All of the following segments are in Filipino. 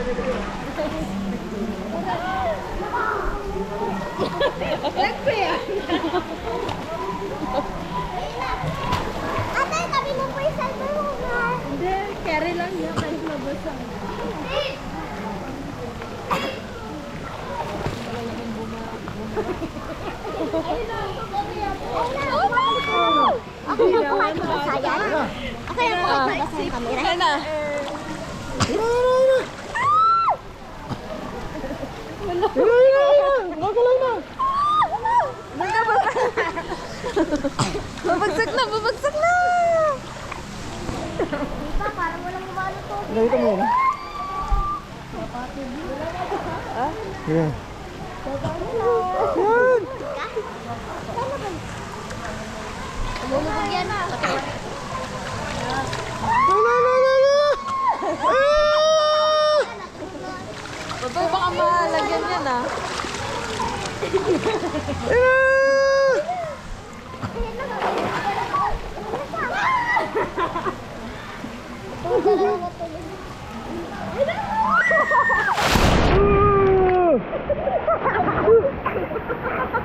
Lagpo yan. Ate, tabi mo po yung cellphone mo na. Hindi, carry lang niya kahit mabasa. Ako yung buhay ko sa sayan. Ako yung buhay ko sa camera. Kaya na. Magalang na. Babagsak na, babagsak na. Diba, parang walang umano to. Nakita mo yun? Yan. Yan. Lumubog yan. Bato, baka malagyan yan ah.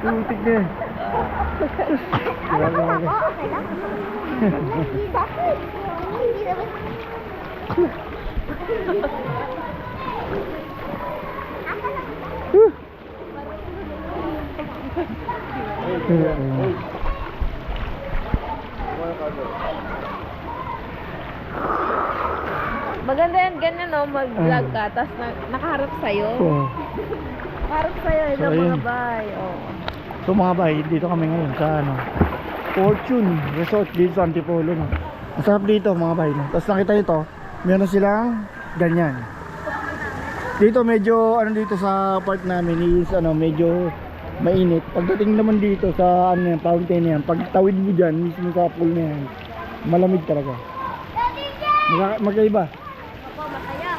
Putik na. Ano ba ako? Okay lang. Bakit? Hindi naman. Maganda yan, ganyan no, mag-vlog ka, tapos nakaharap sa'yo. Oo. Nakaharap sa'yo, So, yung mga ayun. bahay. Oh. So mga bay, dito kami ngayon sa ano, Fortune Resort dito sa Antipolo, no. Masarap dito mga bay, no. Tapos nakita nyo to, meron silang ganyan. Dito medyo ano dito sa park namin is ano, medyo mainit. Pagdating naman dito sa ano yan, fountain na yan, pag tawid mo dyan mismo sa pool na yan, malamig talaga. Magkaiba. Opo, masaya.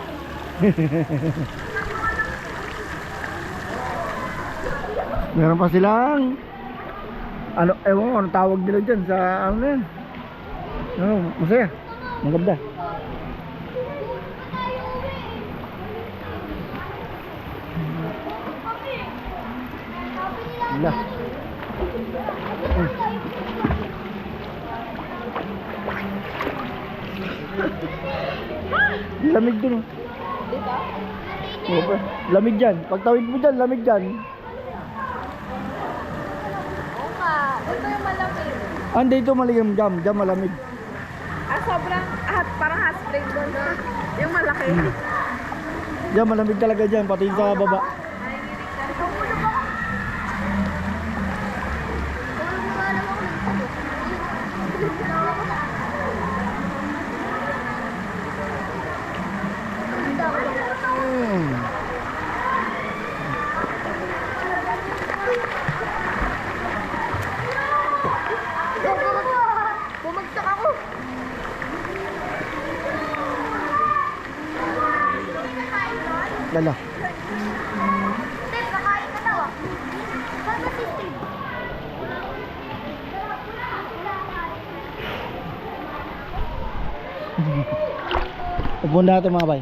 Meron pa silang ano, ewan ko anong tawag nila dyan sa ano na yan. Ano, masaya. Maganda. Wala. Lamig dun oh. Dito? Oo, lamig dyan. Pagtawid mo dyan, lamig dyan. Oo nga. Ito yung malamig. Ande ito maligam jam, dyan malamig. Ah, sobrang, parang hot spring doon. No? Yung malaki. Dyan malamig talaga dyan, pati sa baba. Bumagsak ako. Lala. Steve, nakain ka daw ah. Saan ba si Steve? Upo na ito mga bay.